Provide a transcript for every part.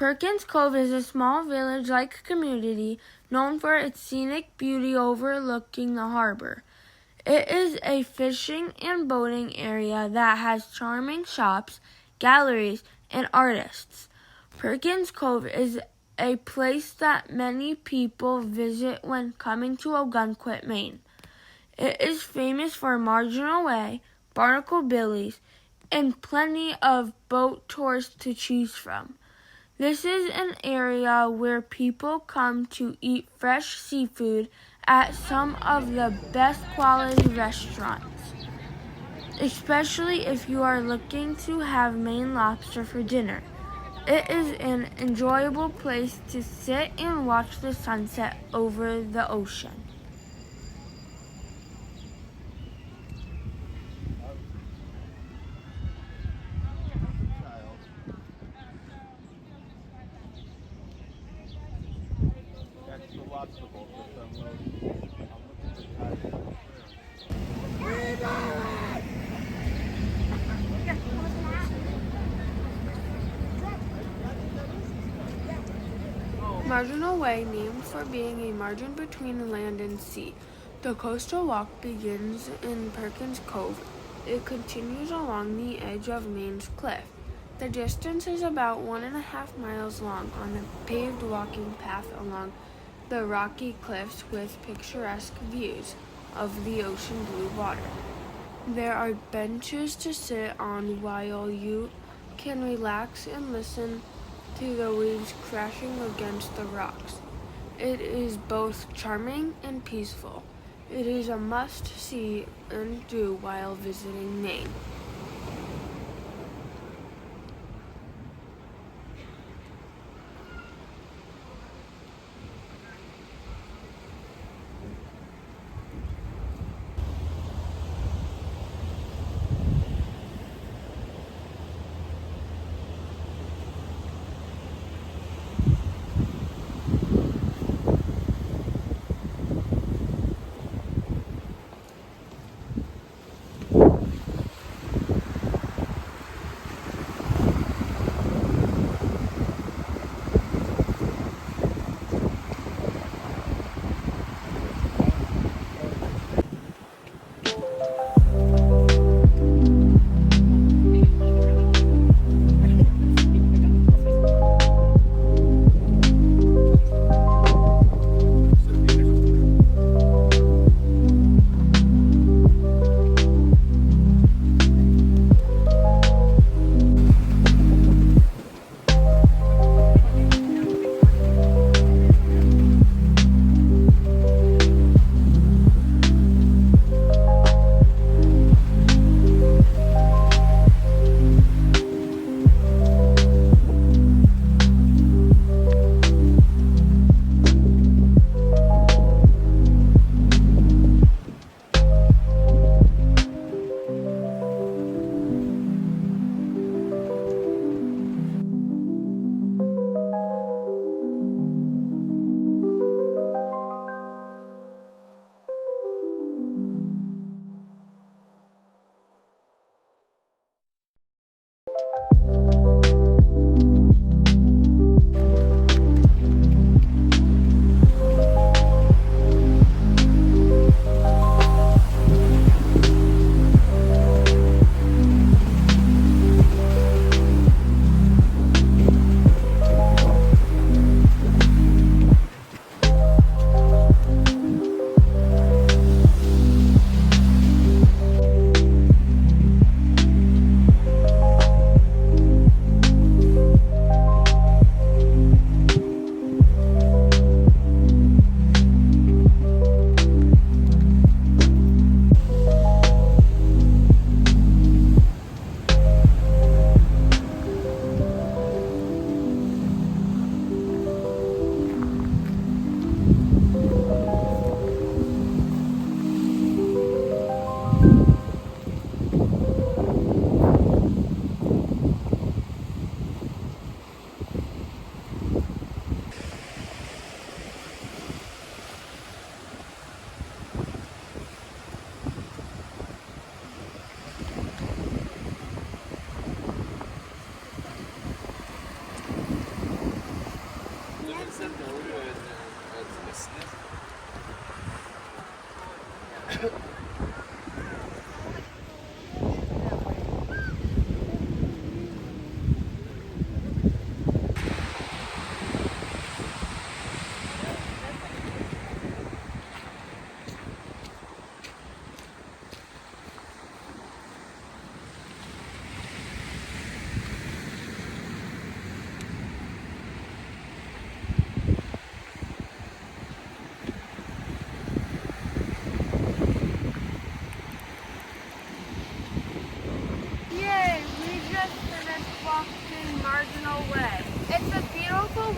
Perkins Cove is a small village-like community known for its scenic beauty overlooking the harbor. It is a fishing and boating area that has charming shops, galleries, and artists. Perkins Cove is a place that many people visit when coming to Ogunquit, Maine. It is famous for Marginal Way, Barnacle Billy's, and plenty of boat tours to choose from. This is an area where people come to eat fresh seafood at some of the best quality restaurants, especially if you are looking to have Maine lobster for dinner. It is an enjoyable place to sit and watch the sunset over the ocean. That's the lobster boat that's unloading. I'm looking for Marginal Way, named for being a margin between land and sea. The coastal walk begins in Perkins Cove. It continues along the edge of Maine's cliff. The distance is about 1.5 miles long on a paved walking path along the rocky cliffs with picturesque views of the ocean blue water. There are benches to sit on while you can relax and listen to the waves crashing against the rocks. It is both charming and peaceful. It is a must-see and do while visiting Maine.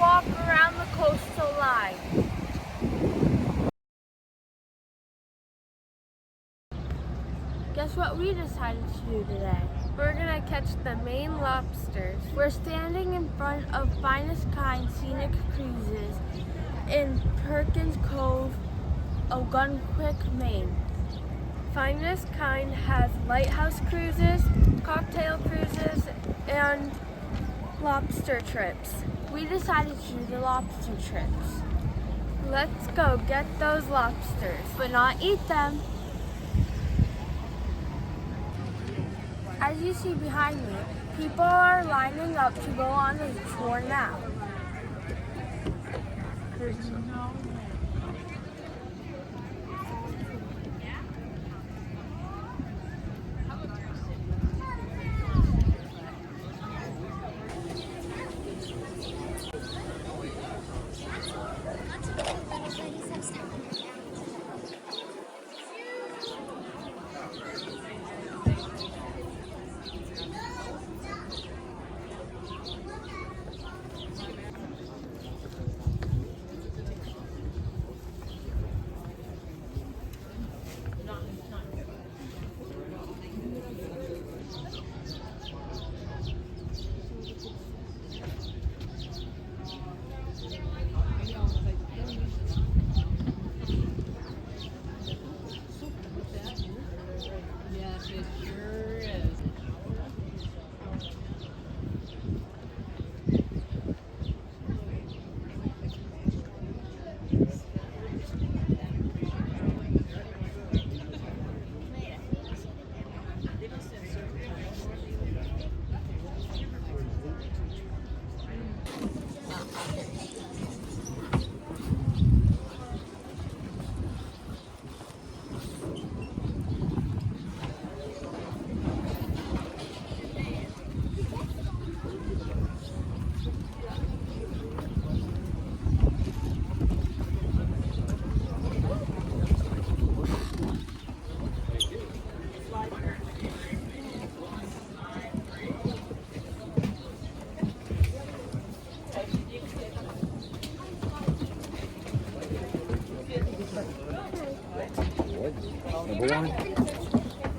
walk around the coastal line. Guess what we decided to do today? We're gonna catch the Maine lobsters. We're standing in front of Finest Kind Scenic Cruises in Perkins, Cove, Ogunquit, Maine. Finest Kind has lighthouse cruises, cocktail cruises, and lobster trips. We decided to do the lobster trips. Let's go get those lobsters, but not eat them. As you see behind me, people are lining up to go on a tour now.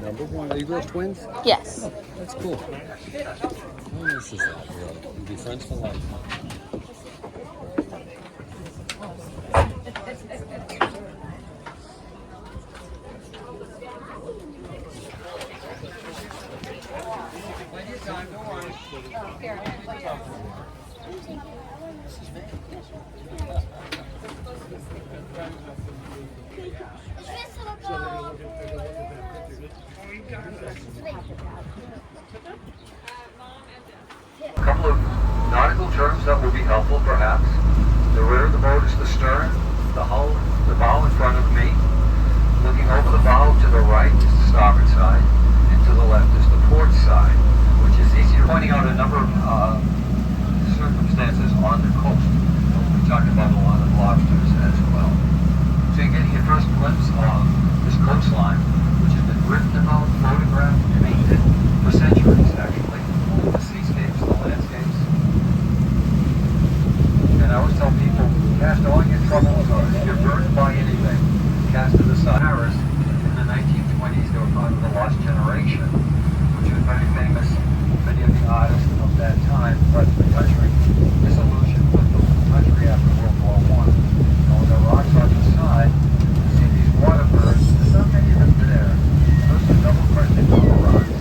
Number one. Are you girls twins? Yes. That's cool. How nice is that? You'll be friends for life. A couple of nautical terms that will be helpful, perhaps. The rear of the boat is the stern, the hull, the bow in front of me. Looking over the bow to the right is the starboard side, and to the left is the port side, which is easier. Pointing out a number of circumstances on the coast. We'll be talking about a lot of lobsters as well. So you're getting your first glimpse of this coastline, which has been written about, photographed, painted for centuries, actually. The seascapes, the landscapes. And I always tell people, cast all your troubles, or if you're burdened by anything, cast to the side. Paris, in the 1920s, they were part of the Lost Generation, which was very famous. Many of the artists of that time left the country, disillusioned with the country after World War I. And on the rocks on the side, you see these water birds. There's not many of them there. Those are double-crested cormorants.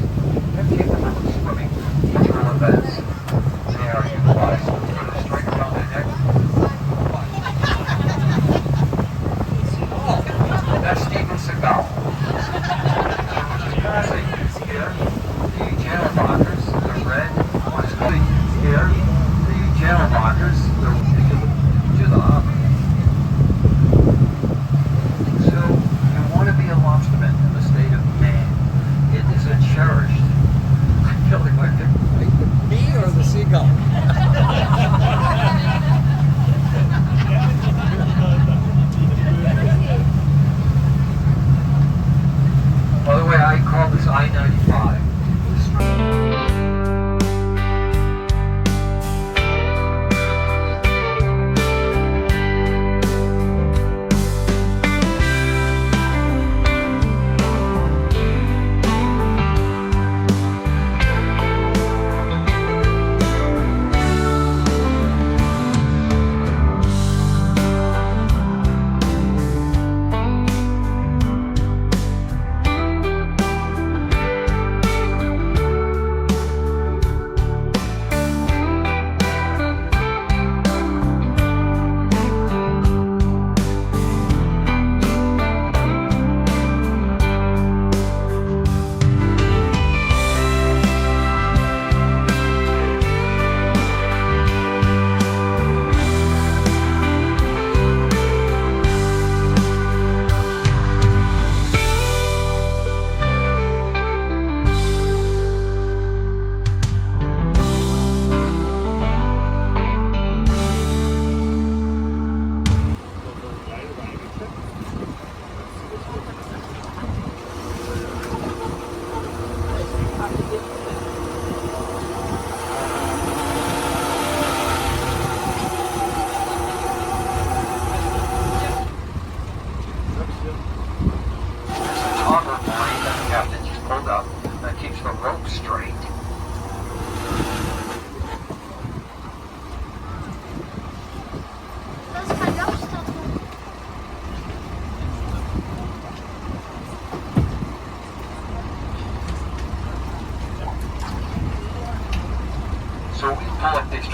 They're capable of swimming cultural events. They are utilized to put a string around their neck.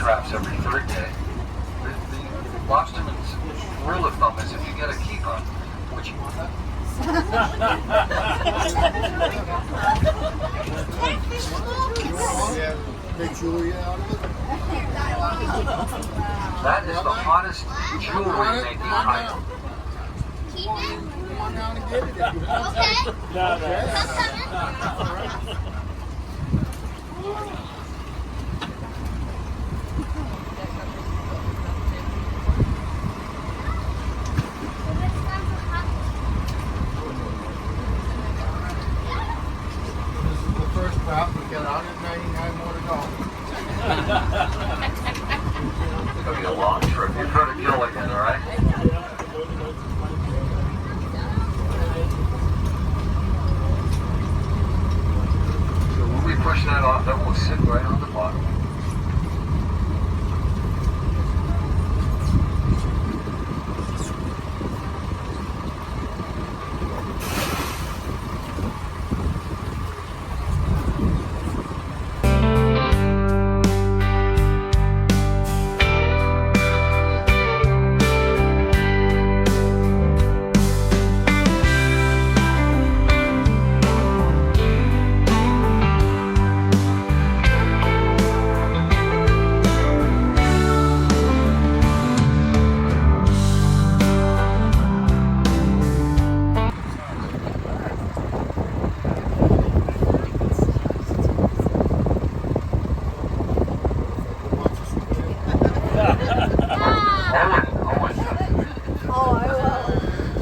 perhaps every third day. The lobsterman's rule of thumb is if you get a keeper, which you want that? Big jewelry out of it. That is the hottest jewelry making item. Come on down and get it if you want. This is the first crop. We got 199 more to go. It's going to be a long trip. You've heard of Gilligan, all right? So when we push that off, that will sit right on the bottom.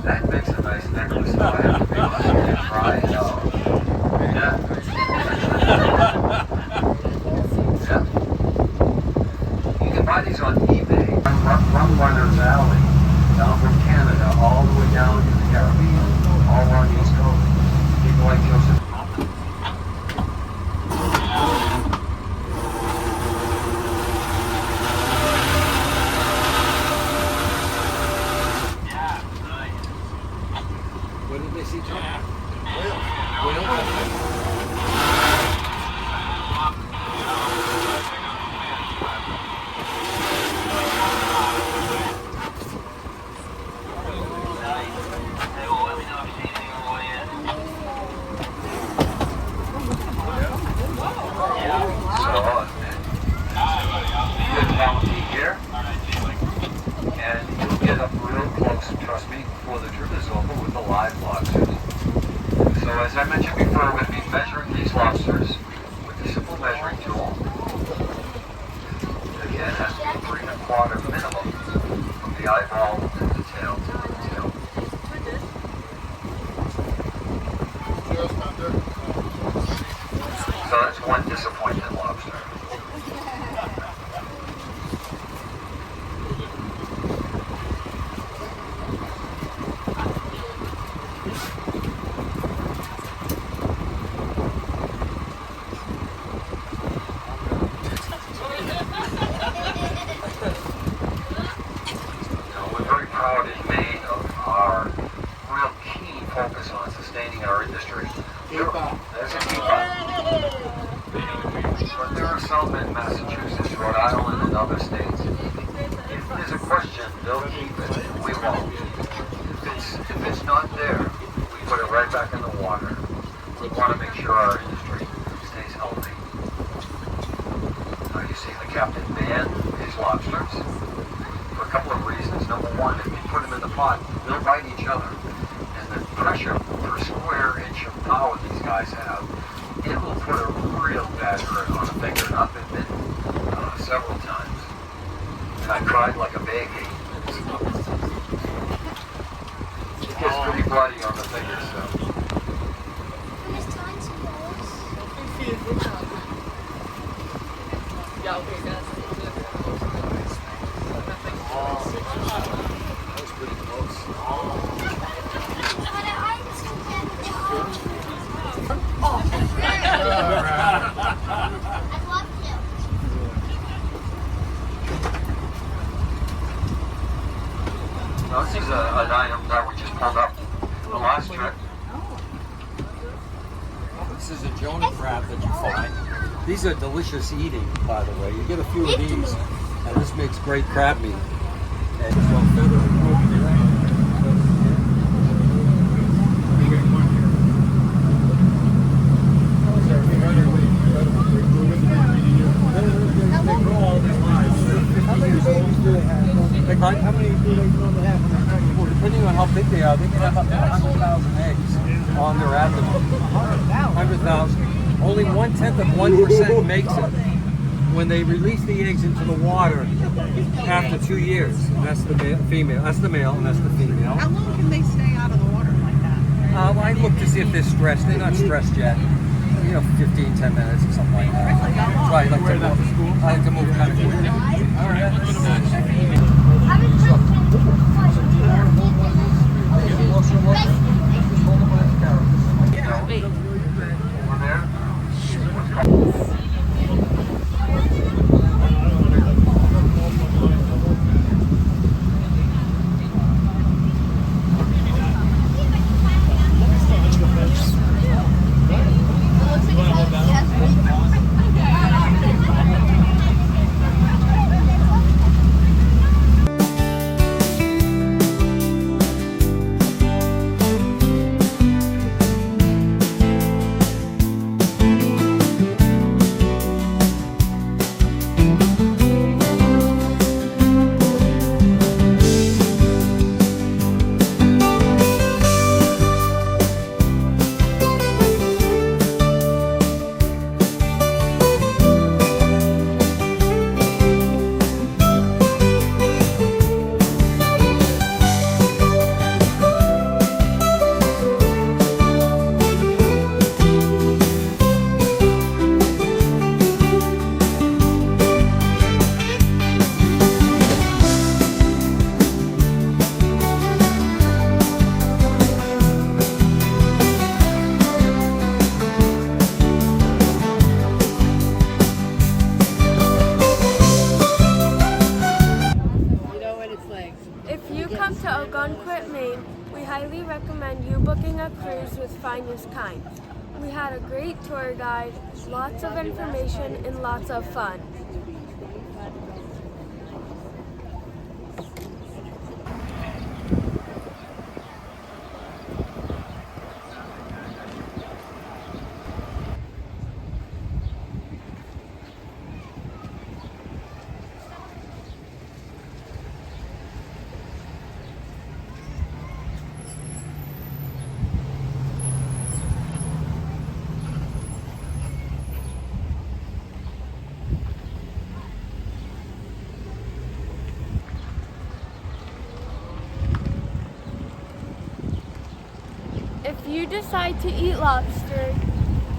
That makes a nice necklace. So I have to be able to try it out. Yeah. Yeah. You can buy these on eBay. From Runners Alley, down from Canada, all the way down to the Caribbean, all along the East Coast. People like Joseph. What did they see, John? Here, and you'll get up real close, trust me, before the trip is over with the live lobsters. So as I mentioned before, we're going to be measuring these lobsters with a simple measuring tool. Again, it has to be 3 1/4 minimum from the eyeball to the tail to the tail. So that's one disappointed lobster. Proud in Maine of our real keen focus on sustaining our industry. There's a keeper. But there are some in Massachusetts, Rhode Island, and other states. If there's a question, they'll keep it. We won't. If it's not there, we put it right back in the water. We want to make sure our industry stays healthy. Now you see the captain ban his lobsters. For a couple of reasons. Number one, if you put them in the pot, they'll bite each other. And the pressure per square inch of power these guys have, it will put a real bad hurt on a finger. I've been bitten several times. And I cried like a baby. It gets pretty bloody on the finger, so. Yeah, okay, guys. That was pretty close. Now, this is an item that we just pulled up the last trip. This is a Jonah crab that you find. These are delicious eating, by the way. You get a few of these, And this makes great crab meat. And so feather and they grow all their lives. How many babies do they have? How many do they normally have when they're pregnant? Well, depending on how big they are, they can have up to 100,000 eggs on their abdomen. 100,000. Only 0.1% makes it. When they release the eggs into the water after 2 years, and that's the female. That's the male, and that's the female. How long can they stay out of the water like that? Well, I look to see if they're stressed. They're not stressed yet. 15, 10 minutes or something like that. Right, I like to move kind of quickly. All right. Wait. Over there. If you come to Ogunquit, Maine, we highly recommend you booking a cruise with Finest Kind. We had a great tour guide, lots of information, and lots of fun. If you decide to eat lobster,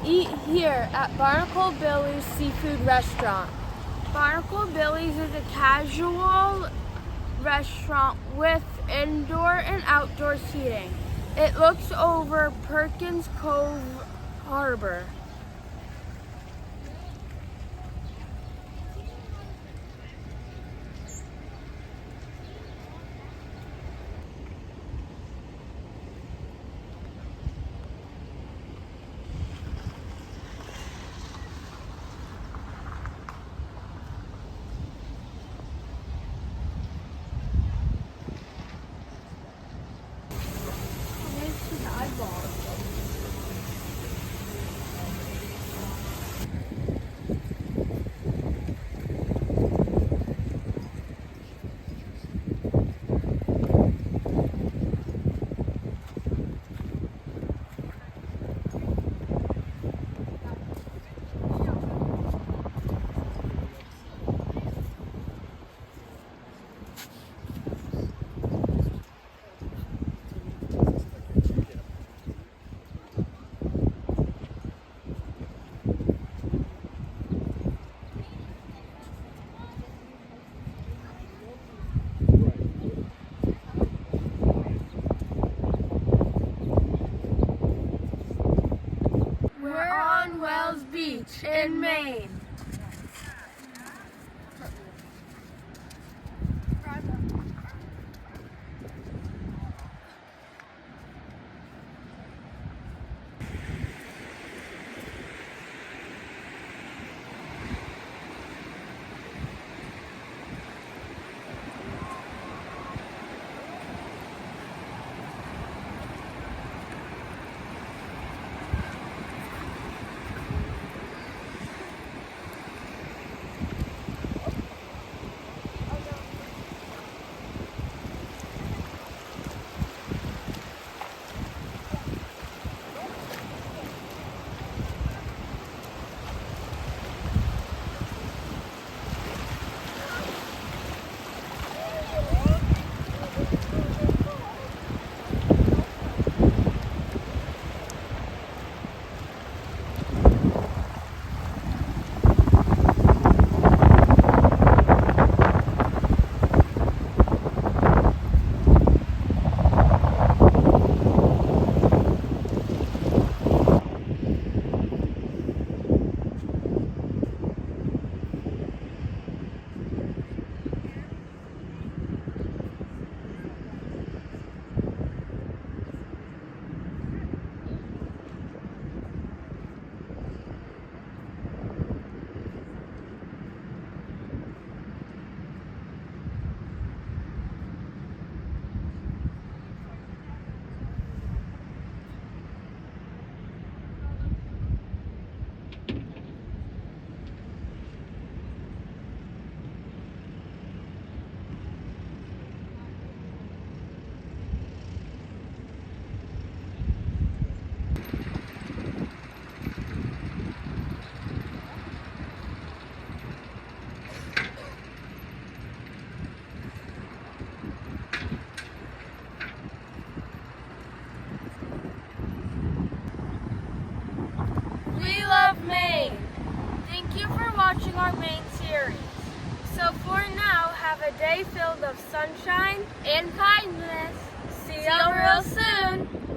eat here at Barnacle Billy's Seafood Restaurant. Barnacle Billy's is a casual restaurant with indoor and outdoor seating. It looks over Perkins Cove Harbor. Beach in Maine. day filled of sunshine and kindness. See you real soon.